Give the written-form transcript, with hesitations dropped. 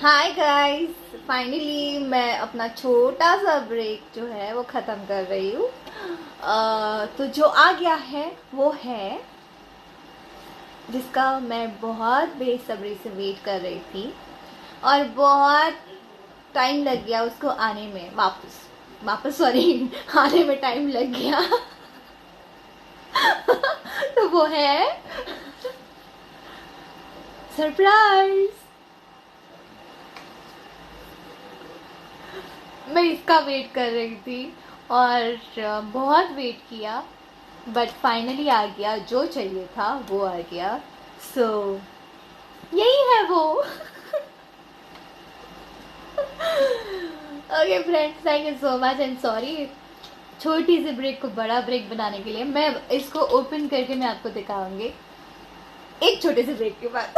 Hi guys, finally मैं अपना छोटा सा ब्रेक जो है वो ख़त्म कर रही हूँ। तो जो आ गया है वो है जिसका मैं बहुत बेसब्री से वेट कर रही थी और बहुत टाइम लग गया उसको आने में। वापस वापस सॉरी आने में टाइम लग गया। तो वो है सरप्राइज। मैं इसका वेट कर रही थी और बहुत वेट किया, बट फाइनली आ गया। जो चाहिए था वो आ गया। सो यही है वो। Okay friends, thank you so much and sorry छोटी सी ब्रेक को बड़ा ब्रेक बनाने के लिए। मैं इसको ओपन करके मैं आपको दिखाऊंगी एक छोटे से ब्रेक के बाद।